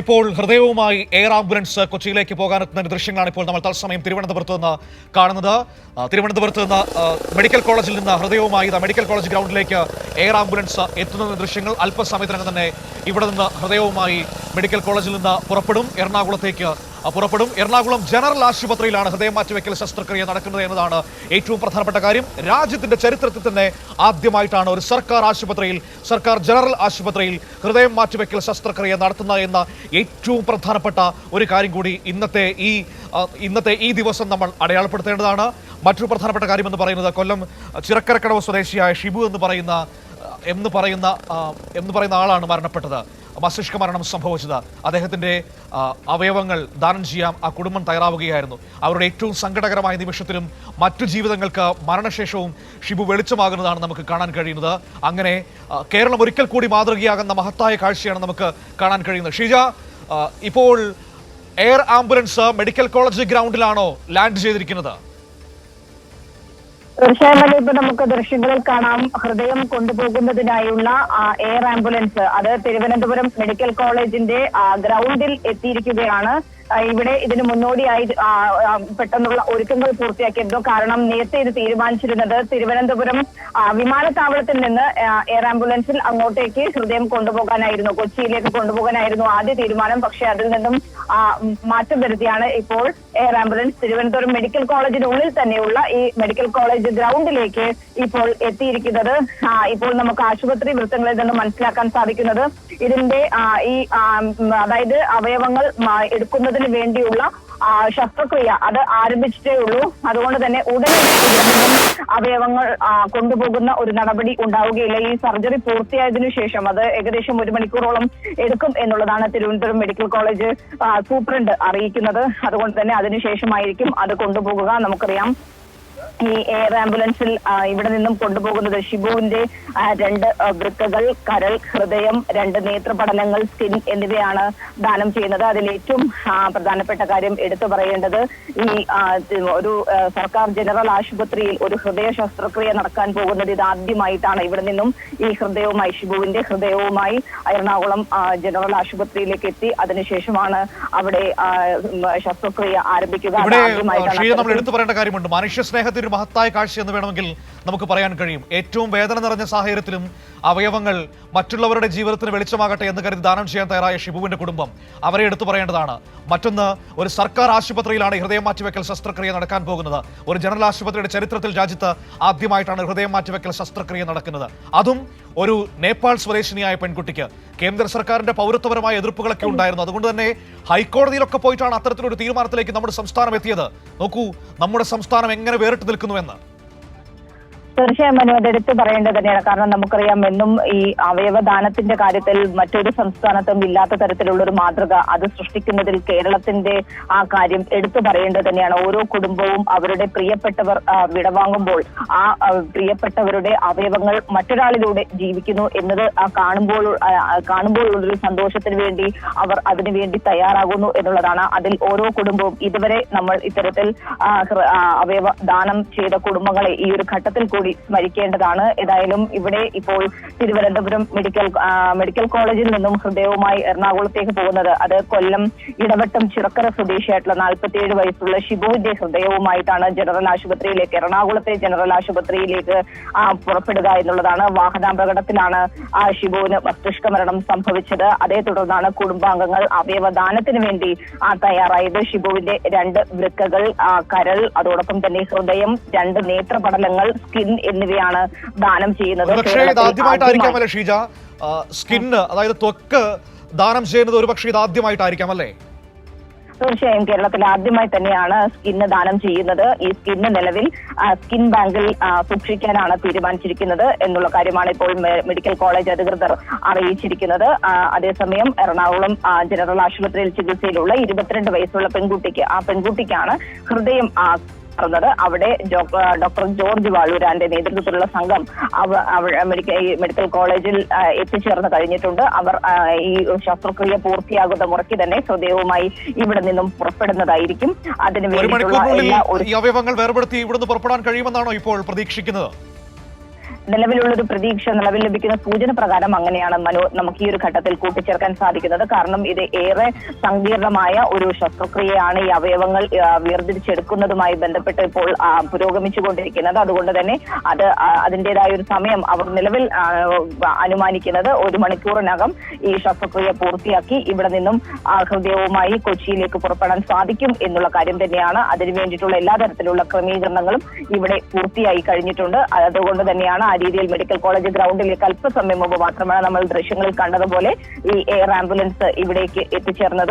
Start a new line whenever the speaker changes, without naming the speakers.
ഇപ്പോൾ ഹൃദയവുമായി air ambulance കൊച്ചിയിലേക്ക് പോകാനെത്തുന്ന ദൃശ്യങ്ങളാണ് ഇപ്പോൾ നമ്മൾ തത്സമയം തിരുവനന്തപുരത്ത് നിന്ന് കാണുന്നത്. തിരുവനന്തപുരത്ത് നിന്ന് മെഡിക്കൽ കോളേജിൽ നിന്ന് ഹൃദയവുമായി മെഡിക്കൽ കോളേജ് ഗ്രൗണ്ടിലേക്ക് എയർ ആംബുലൻസ് എത്തുന്ന ദൃശ്യങ്ങൾ അല്പസമയത്തിനകം തന്നെ ഇവിടെ നിന്ന് ഹൃദയവുമായി മെഡിക്കൽ കോളേജിൽ നിന്ന് പുറപ്പെടും, എറണാകുളത്തേക്ക് പുറപ്പെടും. എറണാകുളം ജനറൽ ആശുപത്രിയിലാണ് ഹൃദയം മാറ്റിവെക്കൽ ശസ്ത്രക്രിയ നടക്കുന്നത് എന്നതാണ് ഏറ്റവും പ്രധാനപ്പെട്ട കാര്യം. രാജ്യത്തിന്റെ ചരിത്രത്തിൽ തന്നെ ആദ്യമായിട്ടാണ് ഒരു സർക്കാർ ആശുപത്രിയിൽ, സർക്കാർ ജനറൽ ആശുപത്രിയിൽ ഹൃദയം മാറ്റിവെക്കൽ ശസ്ത്രക്രിയ നടത്തുന്നത് എന്ന ഏറ്റവും പ്രധാനപ്പെട്ട ഒരു കാര്യം കൂടി ഇന്നത്തെ ഈ ദിവസം നമ്മൾ അടയാളപ്പെടുത്തേണ്ടതാണ്. മറ്റൊരു പ്രധാനപ്പെട്ട കാര്യം എന്ന് പറയുന്നത് കൊല്ലം ചിറക്കരക്കടവ് സ്വദേശിയായ ഷിബു എന്ന് പറയുന്ന ആളാണ് മരണപ്പെട്ടത്. മസ്തിഷ്ക മരണം സംഭവിച്ചത്. അദ്ദേഹത്തിന്റെ അവയവങ്ങൾ ദാനം ചെയ്യാൻ ആ കുടുംബം തയ്യാറാവുകയായിരുന്നു. അവരുടെ ഏറ്റവും സങ്കടകരമായ നിമിഷത്തിലും മറ്റു ജീവിതങ്ങൾക്ക് മരണശേഷവും ഷിബു വെളിച്ചമാകുന്നതാണ് നമുക്ക് കാണാൻ കഴിയുന്നത്. അങ്ങനെ കേരളം ഒരിക്കൽ കൂടി മാതൃകയാകുന്ന മഹത്തായ കാഴ്ചയാണ് നമുക്ക് കാണാൻ കഴിയുന്നത്. ഷീജ, ഇപ്പോൾ എയർ ആംബുലൻസ് മെഡിക്കൽ കോളേജ് ഗ്രൗണ്ടിലാണോ ലാൻഡ് ചെയ്തിരിക്കുന്നത്?
തീർച്ചയായും ഇപ്പൊ നമുക്ക് ദൃശ്യങ്ങളിൽ കാണാം. ഹൃദയം കൊണ്ടുപോകുന്നതിനായുള്ള എയർ ആംബുലൻസ് അത് തിരുവനന്തപുരം മെഡിക്കൽ കോളേജിന്റെ ഗ്രൗണ്ടിൽ എത്തിയിരിക്കുകയാണ്. ഇവിടെ ഇതിന് മുന്നോടിയായി പെട്ടെന്നുള്ള ഒരുക്കങ്ങൾ പൂർത്തിയാക്കിയിരുന്നു. കാരണം നേരത്തെ ഇത് തീരുമാനിച്ചിരുന്നത് തിരുവനന്തപുരം വിമാനത്താവളത്തിൽ നിന്ന് എയർ ആംബുലൻസിൽ അങ്ങോട്ടേക്ക് ഹൃദയം കൊണ്ടുപോകാനായിരുന്നു, കൊച്ചിയിലേക്ക് കൊണ്ടുപോകാനായിരുന്നു ആദ്യ തീരുമാനം. പക്ഷെ അതിൽ നിന്നും മാറ്റം വരുത്തിയാണ് ഇപ്പോൾ എയർ ആംബുലൻസ് തിരുവനന്തപുരം മെഡിക്കൽ കോളേജിനുള്ളിൽ തന്നെയുള്ള ഈ മെഡിക്കൽ കോളേജ് ഗ്രൗണ്ടിലേക്ക് ഇപ്പോൾ എത്തിയിരിക്കുന്നത്. ഇപ്പോൾ നമുക്ക് ആശുപത്രി വൃത്തങ്ങളിൽ നിന്ന് മനസ്സിലാക്കാൻ സാധിക്കുന്നത് ഇതിന്റെ അതായത് അവയവങ്ങൾ എടുക്കുന്നതിന് വേണ്ടിയുള്ള ശസ്ത്രക്രിയ അത് ആരംഭിച്ചിട്ടേ ഉള്ളൂ. അതുകൊണ്ട് തന്നെ ഉടനെ അവയവങ്ങൾ കൊണ്ടുപോകുന്ന ഒരു നടപടി ഉണ്ടാവുകയില്ല. ഈ സർജറി പൂർത്തിയായതിനു ശേഷം അത് ഏകദേശം 1 മണിക്കൂറോളം എടുക്കും എന്നുള്ളതാണ് തിരുവനന്തപുരം മെഡിക്കൽ കോളേജ് സൂപ്രണ്ട് അറിയിക്കുന്നത്. അതുകൊണ്ട് തന്നെ അതിനുശേഷമായിരിക്കും അത് കൊണ്ടുപോകുക. നമുക്കറിയാം ഈ എയർ ആംബുലൻസിൽ ഇവിടെ നിന്നും കൊണ്ടുപോകുന്നത് ഷിബുവിന്റെ 2 വൃക്കകൾ, കരൾ, ഹൃദയം, 2 നേത്രപടലങ്ങൾ, സ്കിൻ എന്നിവയാണ് ദാനം ചെയ്യുന്നത്. അതിൽ ഏറ്റവും പ്രധാനപ്പെട്ട കാര്യം എടുത്തു പറയേണ്ടത് ഈ ഒരു സർക്കാർ ജനറൽ ആശുപത്രിയിൽ ഒരു ഹൃദയ ശസ്ത്രക്രിയ നടക്കാൻ പോകുന്നത് ഇതാദ്യമായിട്ടാണ്. ഇവിടെ നിന്നും ഈ ഹൃദയവുമായി, ഷിബുവിന്റെ ഹൃദയവുമായി എറണാകുളം ജനറൽ ആശുപത്രിയിലേക്ക് എത്തി അതിനുശേഷമാണ് അവിടെ ശസ്ത്രക്രിയ ആരംഭിക്കുക.
എടുത്തു പറയേണ്ട കാര്യമുണ്ട്. മനുഷ്യ സ്നേഹത്തിന് മഹത്തായ കാഴ്ച എന്ന് വേണമെങ്കിൽ നമുക്ക് പറയാൻ കഴിയും. ഏറ്റവും വേദന നിറഞ്ഞ സാഹചര്യത്തിലും അവയവങ്ങൾ മറ്റുള്ളവരുടെ ജീവിതത്തിന് വെളിച്ചമാകട്ടെ എന്ന് കരുതി ദാനം ചെയ്യാൻ തയ്യാറായ ഷിബുവിന്റെ കുടുംബം, അവരെ എടുത്തു പറയേണ്ടതാണ്. മറ്റൊന്ന്, ഒരു സർക്കാർ ആശുപത്രിയിലാണ് ഹൃദയം മാറ്റിവെക്കൽ ശസ്ത്രക്രിയ നടക്കാൻ പോകുന്നത്. ഒരു ജനറൽ ആശുപത്രിയുടെ ചരിത്രത്തിൽ രാജ്യത്ത് ആദ്യമായിട്ടാണ് ഹൃദയം മാറ്റിവെക്കൽ ശസ്ത്രക്രിയ നടക്കുന്നത്. അതും ഒരു നേപ്പാൾ സ്വദേശിനിയായ പെൺകുട്ടിക്ക്. കേന്ദ്ര സർക്കാരിന്റെ പൗരത്വപരമായ എതിർപ്പുകളൊക്കെ ഉണ്ടായിരുന്നു. അതുകൊണ്ട് തന്നെ ഹൈക്കോടതിയിലൊക്കെ പോയിട്ടാണ് അത്തരത്തിലൊരു തീരുമാനത്തിലേക്ക് നമ്മുടെ സംസ്ഥാനം എത്തിയത്. നോക്കൂ നമ്മുടെ സംസ്ഥാനം എങ്ങനെ വേറിട്ട് നിൽക്കുന്നുവെന്ന്.
തീർച്ചയായും മനു, അതെടുത്ത് പറയേണ്ടത് തന്നെയാണ്. കാരണം നമുക്കറിയാം എന്നും ഈ അവയവദാനത്തിന്റെ കാര്യത്തിൽ മറ്റൊരു സംസ്ഥാനത്തും ഇല്ലാത്ത തരത്തിലുള്ള ഒരു മാതൃക അത് സൃഷ്ടിക്കുന്നതിൽ കേരളത്തിന്റെ ആ കാര്യം എടുത്തു പറയേണ്ടത് തന്നെയാണ്. ഓരോ കുടുംബവും അവരുടെ പ്രിയപ്പെട്ടവർ വിടവാങ്ങുമ്പോൾ ആ പ്രിയപ്പെട്ടവരുടെ അവയവങ്ങൾ മറ്റൊരാളിലൂടെ ജീവിക്കുന്നു എന്നത് കാണുമ്പോഴുള്ളൊരു സന്തോഷത്തിന് വേണ്ടി അവർ അതിനുവേണ്ടി തയ്യാറാകുന്നു എന്നുള്ളതാണ്. അതിൽ ഓരോ കുടുംബവും ഇതുവരെ നമ്മൾ ഇത്തരത്തിൽ അവയവ ദാനം ചെയ്ത കുടുംബങ്ങളെ ഈ ഒരു ഘട്ടത്തിൽ കൂടി സ്മരിക്കേണ്ടതാണ്. ഏതായാലും ഇവിടെ ഇപ്പോൾ തിരുവനന്തപുരം മെഡിക്കൽ കോളേജിൽ നിന്നും ഹൃദയവുമായി എറണാകുളത്തേക്ക് പോകുന്നത് അത് കൊല്ലം ഇടവട്ടം ചിറക്കര സ്വദേശിയായിട്ടുള്ള 47 വയസ്സുള്ള ഷിബുവിന്റെ ഹൃദയവുമായിട്ടാണ് ജനറൽ ആശുപത്രിയിലേക്ക്, എറണാകുളത്തെ ജനറൽ ആശുപത്രിയിലേക്ക് പുറപ്പെടുക എന്നുള്ളതാണ്. വാഹനാപകടത്തിലാണ് ഷിബുവിന് മസ്തിഷ്ക മരണം സംഭവിച്ചത്. അതേ തുടർന്നാണ് കുടുംബാംഗങ്ങൾ അവയവദാനത്തിന് വേണ്ടി തയ്യാറായത്. ഷിബുവിന്റെ 2 വൃക്കകൾ, കരൾ, അതോടൊപ്പം തന്നെ ഹൃദയം, 2 നേത്രപടലങ്ങൾ, സ്കിൻ എന്നിവയാണ് ദാനം ചെയ്യുന്നത്.
പക്ഷേ ഇത് ആദ്യമായിട്ടായിരിക്കാമല്ലേ ഷീജ? സ്കിന്ന്, അതായത് ത്വക്ക് ദാനം ചെയ്യുന്നത് ഒരു പക്ഷേ ഇത് ആദ്യമായിട്ടായിരിക്കാം അല്ലേ?
തീർച്ചയായും കേരളത്തിൽ ആദ്യമായി തന്നെയാണ് സ്കിന്ന് ദാനം ചെയ്യുന്നത്. ഈ സ്കിന്ന് നിലവിൽ സ്കിൻ ബാങ്കിൽ സൂക്ഷിക്കാനാണ് തീരുമാനിച്ചിരിക്കുന്നത് എന്നുള്ള കാര്യമാണ് ഇപ്പോൾ മെഡിക്കൽ കോളേജ് അധികൃതർ അറിയിച്ചിരിക്കുന്നത്. അതേസമയം എറണാകുളം ജനറൽ ആശുപത്രിയിൽ ചികിത്സയിലുള്ള 22 വയസ്സുള്ള പെൺകുട്ടിക്കാണ് ഹൃദയം അവിടെ ഡോക്ടർ ജോർജ് വാളൂരാന്റെ നേതൃത്വത്തിലുള്ള സംഘം മെഡിക്കൽ കോളേജിൽ എത്തിച്ചേർന്ന് കഴിഞ്ഞിട്ടുണ്ട്. അവർ ഈ ശസ്ത്രക്രിയ പൂർത്തിയാകുന്ന മുറയ്ക്ക് തന്നെ ഹൃദയവുമായി ഇവിടെ നിന്നും പുറപ്പെടുന്നതായിരിക്കും. അതിന് വേണ്ടിയിട്ടുള്ള
അവയവങ്ങൾ വേർപെടുത്തി ഇവിടുന്ന് പുറപ്പെടാൻ കഴിയുമെന്നാണോ ഇപ്പോൾ പ്രതീക്ഷിക്കുന്നത്?
നിലവിലുള്ളൊരു പ്രതീക്ഷ, നിലവിൽ ലഭിക്കുന്ന സൂചന പ്രകാരം അങ്ങനെയാണ് മനു നമുക്ക് ഈ ഒരു ഘട്ടത്തിൽ കൂട്ടിച്ചേർക്കാൻ സാധിക്കുന്നത്. കാരണം ഇത് ഏറെ സങ്കീർണമായ ഒരു ശസ്ത്രക്രിയയാണ്. ഈ അവയവങ്ങൾ വേർതിരിച്ചെടുക്കുന്നതുമായി ബന്ധപ്പെട്ട് ഇപ്പോൾ പുരോഗമിച്ചുകൊണ്ടിരിക്കുന്നത്. അതുകൊണ്ട് തന്നെ അതിൻ്റെതായ ഒരു സമയം അവർ നിലവിൽ അനുമാനിക്കുന്നത് 1 മണിക്കൂറിനകം ഈ ശസ്ത്രക്രിയ പൂർത്തിയാക്കി ഇവിടെ നിന്നും ഹൃദയവുമായി കൊച്ചിയിലേക്ക് പുറപ്പെടാൻ സാധിക്കും എന്നുള്ള കാര്യം തന്നെയാണ്. അതിനു വേണ്ടിയിട്ടുള്ള എല്ലാ തരത്തിലുള്ള ക്രമീകരണങ്ങളും ഇവിടെ പൂർത്തിയായി കഴിഞ്ഞിട്ടുണ്ട്. അതുകൊണ്ട് തന്നെയാണ് ആ രീതിയിൽ മെഡിക്കൽ കോളേജ് ഗ്രൗണ്ടിലേക്ക് അല്പസമയം മുമ്പ് മാത്രമാണ് നമ്മൾ ദൃശ്യങ്ങളിൽ കണ്ടതുപോലെ ഈ എയർ ആംബുലൻസ് ഇവിടേക്ക് എത്തിച്ചേർന്നത്.